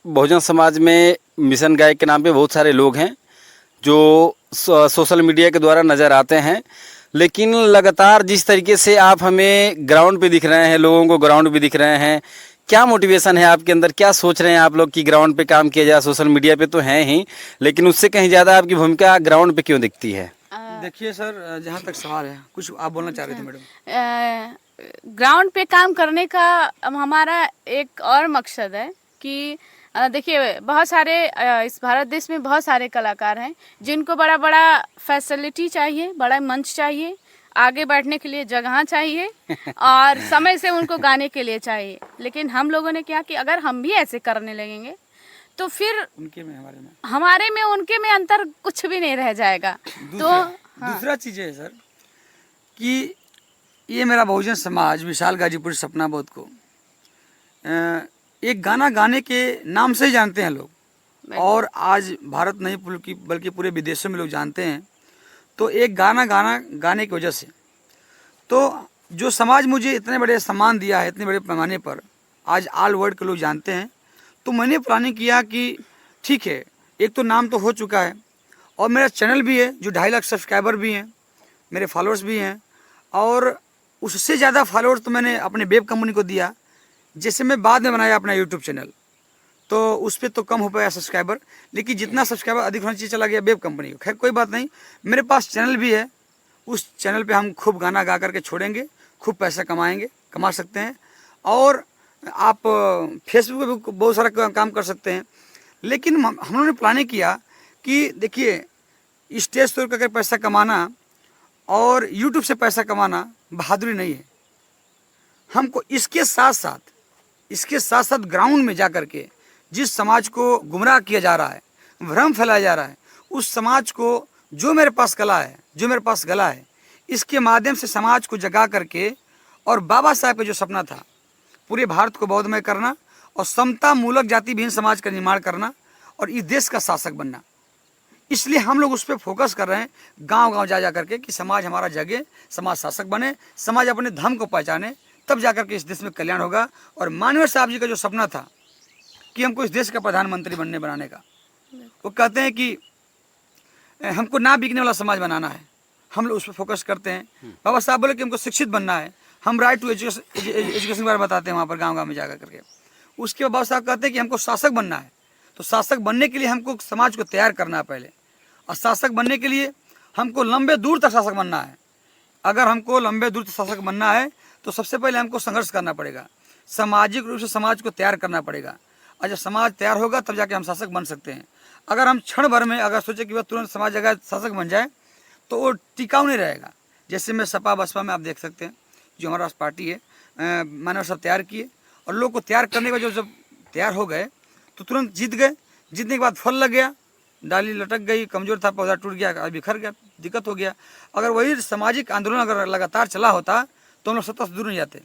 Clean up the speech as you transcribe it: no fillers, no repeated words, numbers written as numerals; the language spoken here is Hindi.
बहुजन समाज में मिशन गाय के नाम पे बहुत सारे लोग हैं जो सोशल मीडिया के द्वारा नज़र आते हैं, लेकिन लगातार जिस तरीके से आप हमें ग्राउंड पे दिख रहे हैं, लोगों को ग्राउंड पे दिख रहे हैं, क्या मोटिवेशन है आपके अंदर? क्या सोच रहे हैं आप लोग कि ग्राउंड पे काम किया जाए? सोशल मीडिया पे तो हैं ही, लेकिन उससे कहीं ज़्यादा आपकी भूमिका ग्राउंड पे क्यों दिखती है? देखिए सर, जहाँ तक सवाल है, कुछ आप बोलना चाह रहे थे मैडम? ग्राउंड पे काम करने का हमारा एक और मकसद है कि देखिए बहुत सारे इस भारत देश में बहुत सारे कलाकार हैं जिनको बड़ा बड़ा फैसिलिटी चाहिए, बड़ा मंच चाहिए, आगे बैठने के लिए जगह चाहिए और समय से उनको गाने के लिए चाहिए। लेकिन हम लोगों ने क्या कि अगर हम भी ऐसे करने लगेंगे तो फिर उनके में हमारे में उनके में अंतर कुछ भी नहीं रह जाएगा। दूसरा चीज़ है सर कि ये मेरा बहुजन समाज विशाल गाजीपुर सपना बोध को एक गाना गाने के नाम से ही जानते हैं लोग, और आज भारत नहीं बल्कि पूरे विदेशों में लोग जानते हैं। तो एक गाना गाने की वजह से तो जो समाज मुझे इतने बड़े सम्मान दिया है, इतने बड़े पैमाने पर आज ऑल वर्ल्ड के लोग जानते हैं, तो मैंने प्लानिंग किया कि ठीक है, एक तो नाम तो हो चुका है और मेरा चैनल भी है जो 2.5 लाख सब्सक्राइबर भी हैं, मेरे फॉलोअर्स भी हैं, और उससे ज़्यादा फॉलोअर्स तो मैंने अपने वेब कंपनी को दिया। जैसे मैं बाद में बनाया अपना यूट्यूब चैनल, तो उस पर तो कम हो पाया सब्सक्राइबर, लेकिन जितना सब्सक्राइबर अधिक होना चाहिए चला गया वेब कंपनी को। खैर कोई बात नहीं, मेरे पास चैनल भी है, उस चैनल पे हम खूब गाना गा करके छोड़ेंगे, खूब पैसा कमा सकते हैं। और आप फेसबुक पे भी बहुत सारा काम कर सकते हैं। लेकिन हम लोगों ने प्लानिंग किया कि देखिए, स्टेज तोड़ करके पैसा कमाना और यूट्यूब से पैसा कमाना बहादुरी नहीं है। हमको इसके साथ साथ ग्राउंड में जा कर के जिस समाज को गुमराह किया जा रहा है, भ्रम फैलाया जा रहा है, उस समाज को जो मेरे पास कला है, जो मेरे पास गला है, इसके माध्यम से समाज को जगा करके और बाबा साहब का जो सपना था पूरे भारत को बौद्धमय करना और समता मूलक जाति विहीन समाज का निर्माण करना और इस देश का शासक बनना, इसलिए हम लोग उस पर फोकस कर रहे हैं, गांव-गांव जा करके कि समाज हमारा जगे, समाज शासक बने, समाज अपने धर्म को पहचाने, तब जाकर के इस देश में कल्याण होगा। और माननीय साहब जी का जो सपना था कि हमको इस देश का प्रधानमंत्री बनाने का, वो कहते हैं कि हमको ना बिकने वाला समाज बनाना है, हम लोग उस पर फोकस करते हैं। बाबा साहब बोले कि हमको शिक्षित बनना है, हम राइट टू एजुकेशन के बारे में बताते हैं वहाँ पर गाँव में जाकर करके। उसके बाद बाबा साहब कहते हैं कि हमको शासक बनना है, तो शासक बनने के लिए हमको समाज को तैयार करना है पहले, और शासक बनने के लिए हमको लंबे दूर तक शासक बनना है। अगर हमको लंबे दूर तक शासक बनना है तो सबसे पहले हमको संघर्ष करना पड़ेगा, सामाजिक रूप से समाज को तैयार करना पड़ेगा, और जब समाज तैयार होगा तब जाके हम शासक बन सकते हैं। अगर हम क्षण भर में अगर सोचे कि वह तुरंत समाज जगह शासक बन जाए तो वो टिकाऊ नहीं रहेगा। जैसे मैं सपा बसपा में आप देख सकते हैं जो हमारा पार्टी है, मानव सब तैयार किए, और लोग को तैयार करने का जब तैयार हो गए तो तुरंत जीत गए। जीतने के बाद फल लग गया, डाली लटक गई, कमज़ोर था पौधा टूट गया, बिखर गया, दिक्कत हो गया। अगर वही सामाजिक आंदोलन अगर लगातार चला होता तो हम लोग सत्ता से दूर नहीं जाते।